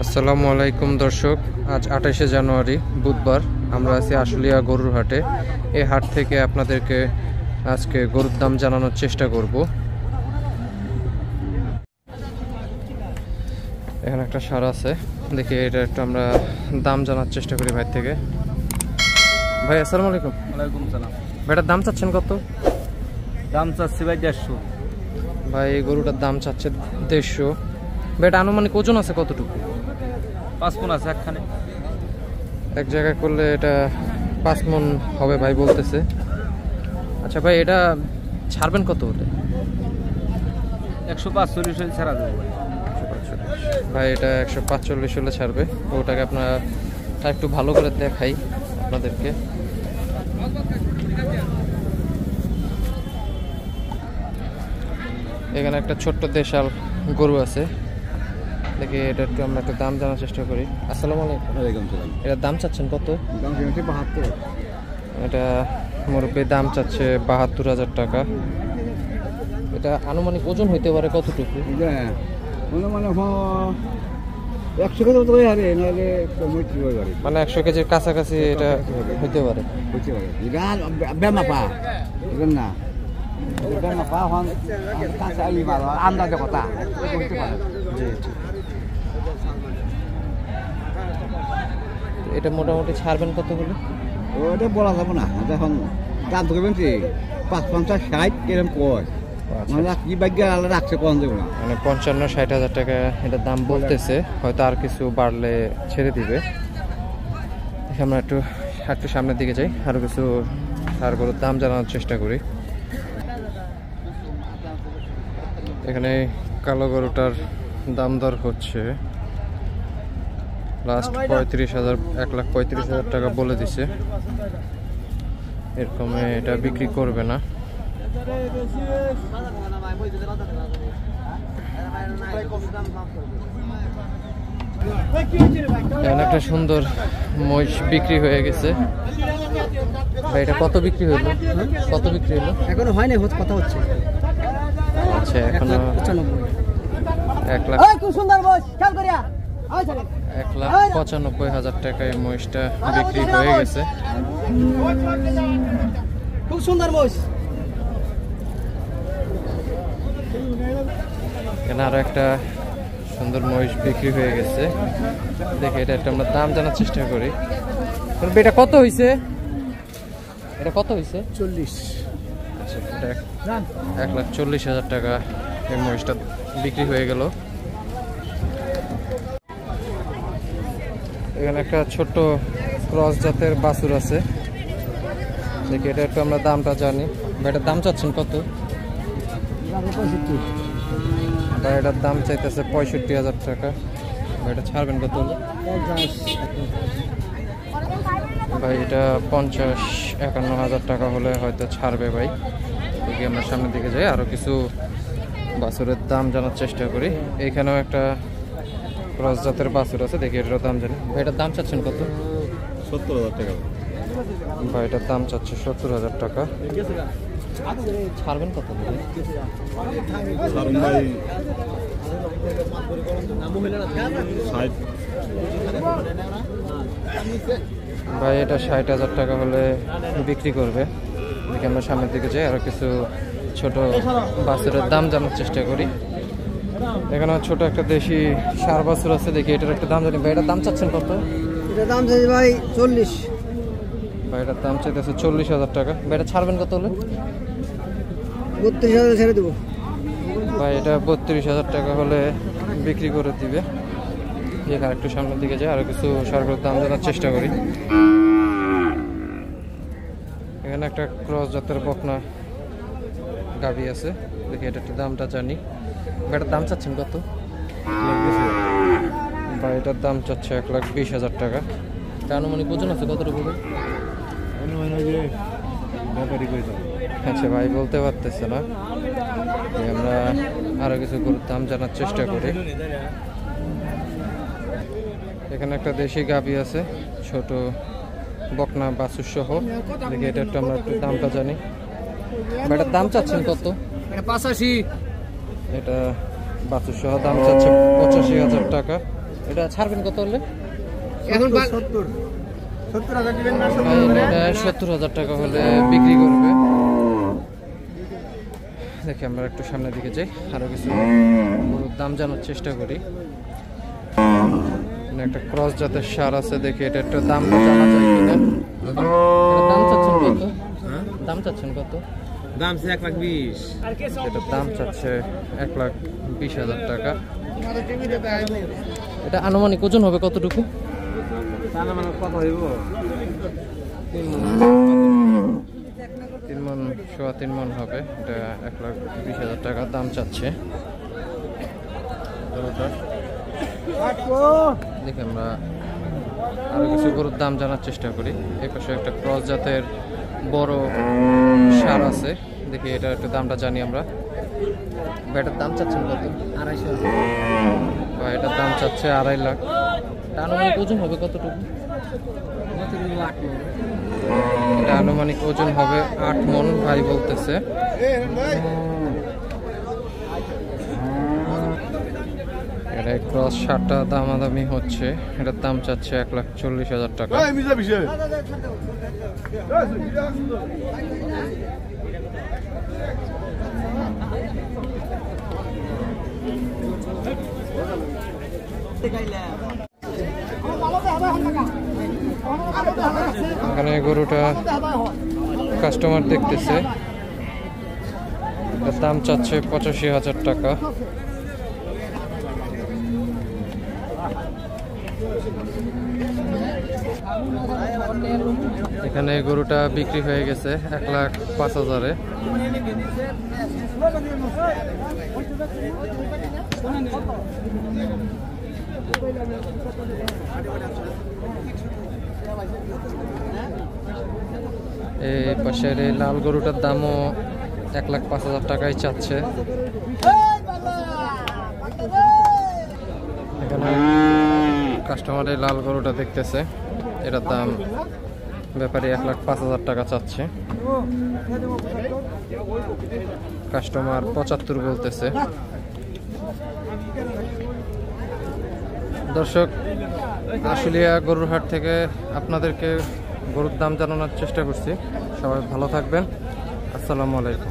আসসালামু আলাইকুম দর্শক, আজ 28শে জানুয়ারি বুধবার। আমরা আছি আশুলিয়া গরুর হাটে। এই হাট থেকে আপনাদেরকে আজকে গরুর দাম জানানোর চেষ্টা করব। এখানে একটা ষাঁড় আছে, দেখি এটা একটু আমরা দাম জানার চেষ্টা করি ভাই থেকে। ভাই আসসালামু আলাইকুম। ওয়ালাইকুম সালাম। ভাইটার দাম চাচ্ছেন কত? দাম চাচ্ছি ভাই 150। ভাই এই গরুটার দাম চাচ্ছে 150। ভাইটা আনুমানিক ওজন আছে কতটুকু? 5 মণ আছে একখানে। এক জায়গায় করলে এটা 5 মণ হবে ভাই বলতেছে। আচ্ছা ভাই, এটা ছাড়বেন কত হলে? 145 হলে ছাড়া দেবো ভাই। ভাই এটা 145 হলে ছাড়বে। ওটাকে আপনারা একটু ভালো করে দেখাই আপনাদেরকে। এখানে একটা ছোট্ট দেশাল গরু আছে, দেখি এটা একটু আমরা একটা দাম জানার চেষ্টা করি। আসসালামু আলাইকুম। ওয়ালাইকুম সালাম। এটার দাম চাচ্ছেন কত? দাম চাচ্ছি 72। এটা মুরব্বী দাম চাচ্ছে 72,000 টাকা। এটা আনুমানিক ওজন হইতে পারে কতটুকু? মানে 100 কেজি তো হারে নালে কমিটি হয়ে যাবে। মানে 100 কেজির কাছাকাছি এটা হইতে পারে। বুঝতে পারে গাল বেমাপা বুঝেন না, বেমাপা হন কাছে আই মার আন্দাজে কথা বুঝতে পারে। জি জি। এটা মোটামুটি ছাড়বেন কত হলে? ওটা বলা যাবে না, এখন দাম তো কেমন 55 60 এরকম কয়। মানে কি ভাগ্য আলাদা রাখছে কোন দেব না, মানে 55-60 হাজার টাকা এটা দাম বলতেছে। হয়তো আর কিছু বাড়লে ছেড়ে দিবে। আমরা একটু সামনের দিকে যাই, আরো কিছু সার গরুর দাম জানানোর চেষ্টা করি। এখানে কালো গরুটার দাম দর হচ্ছে লাস্ট 35,000, 1,35,000 টাকা বলে দিছে। এরকম এটা বিক্রি করবে না। এখানে একটা সুন্দর মহিষ বিক্রি হয়ে গেছে। ভাই এটা কত বিক্রি হইলো? কত বিক্রি হলো? এখনো হয়নি, কথা হচ্ছে। আচ্ছা, এখনো 1,95,000 টাকায় মহিষটা বিক্রি হয়ে গেছে। খুব সুন্দর মহিষ। এখানে আরো একটা সুন্দর মহিষ বিক্রি হয়ে গেছে। দেখে এটা একটা আমরা দাম জানার চেষ্টা করি। এটা কত হয়েছে? এটা কত হয়েছে? 40। আচ্ছা, এটা 1,40,000 টাকা এই মহিষটা বিক্রি হয়ে গেল। এখানে একটা ছোট্ট ক্রস জাতের বাছুর আছে, দেখি এটা একটু আমরা দামটা জানি। এটার দাম চাচ্ছেন কত? এটার দাম চাইতেছে 65,000 টাকা। এটা ছাড়বেন কত হলে? ভাই এটা 50-51,000 টাকা হলে হয়তো ছাড়বে ভাই। দেখি আমরা সামনের দিকে যাই, আরো কিছু বাছুরের দাম জানার চেষ্টা করি। এইখানেও একটা ক্রস জাতের বাছুর আছে, দেখি এটার দাম জানি। ভাই এটার দাম চাচ্ছেন কত? 70,000 টাকা। ভাই এটার দাম চাচ্ছে 70,000 টাকা। ছাড়বেন কত? ভাই এটা 60,000 টাকা হলে বিক্রি করবে। দেখি আমরা সামনের দিকে যাই, আরো কিছু ছোট বাছুরের দাম জানার চেষ্টা করি। এখানে ছোট একটা দেশি ষাঁড় বাছুর আছে, দেখি এটার একটা দাম জানি। ভাই এটার দাম চাচ্ছেন কত? এটার দাম চাই ভাই 40। ভাই এটার দাম চাইতেছে 40,000 টাকা। ভাই এটা ছাড়বেন কত হলে? 32,000 ছেড়ে দেবো। ভাই এটা 32,000 টাকা হলে বিক্রি করে দিবে। এখানে একটু সামনের দিকে যাই, আরো কিছু ষাঁড়গুলোর দাম জানার চেষ্টা করি। এখানে একটা ক্রস জাতের বকনা গাভী আছে, দেখি এটা একটু দামটা জানি। এটার দাম চাচ্ছেন কত? ভাই এটার দাম চাচ্ছে 1,20,000 টাকা। এটা আনুমানিক ওজন আছে কতটুকু? আচ্ছা ভাই বলতে পারতেছে না। আমরা আরো কিছু গরুর দাম জানার চেষ্টা করি। এখানে একটা দেশি গাভী আছে, ছোট বকনা বাছুর সহ। দেখি এটা একটু আমরা একটু দামটা জানি। এটার দাম চাচ্ছেন কত? 85। এটা বাছুর সহ দাম চাচ্ছে 85,000 টাকা। এটা ছাড়বেন কত হলে? এখন 70,000 দিবেন না? এটা 70,000 টাকা হলে বিক্রি করবে। দেখি আমরা একটু সামনের দিকে যাই, আরো কিছু গরুর দাম জানার চেষ্টা করি। একটা ক্রস জাতের সার আছে, দেখি এটা একটু দাম জানা যায় কিনা। দাম চাচ্ছেন কত? দাম চাচ্ছেন কত? দাম 1,20,000। এটার দাম চাচ্ছে 1,20,000 টাকা। এটা আনুমানিক ওজন হবে কতটুকু? কত হইব? 3 মণ, 3.25 মণ হবে। এটা 1,20,000 টাকা দাম চাচ্ছে। দেখি আমরা আরো কিছু গরুর দাম জানার চেষ্টা করি। এই পাশে একটা ক্রস জাতের বড় সার আছে, দেখি এটা একটু দামটা জানি আমরা। এটার দাম চাচ্ছেন কত? 250 বা এটার দাম চাচ্ছে 2.5 লাখ। আনুমানিক ওজন হবে কতটুকু? এটা আনুমানিক ওজন হবে 8 মণ ভাই বলতেছে। এটা ক্রস সারটা দামাদামি হচ্ছে, এটার দাম চাচ্ছে 1,40,000 টাকা। এখানে গরুটা কাস্টমার দেখতেছে, এটার দাম চাচ্ছে 85,000 টাকা। এখানে গরুটা বিক্রি হয়ে গেছে 1,05,000-এ। এই পাশের এই লাল গরুটার দামও 1,05,000 টাকাই চাচ্ছে। এখানে কাস্টমার এই লাল গরুটা দেখতেছে, এটার দাম ব্যাপারী 1,05,000 টাকা চাচ্ছে। কাস্টমার 75 বলতেছে। দর্শক, আশুলিয়া গরুর হাট থেকে আপনাদেরকে গরুর দাম জানানোর চেষ্টা করছি। সবাই ভালো থাকবেন। আসসালামু আলাইকুম।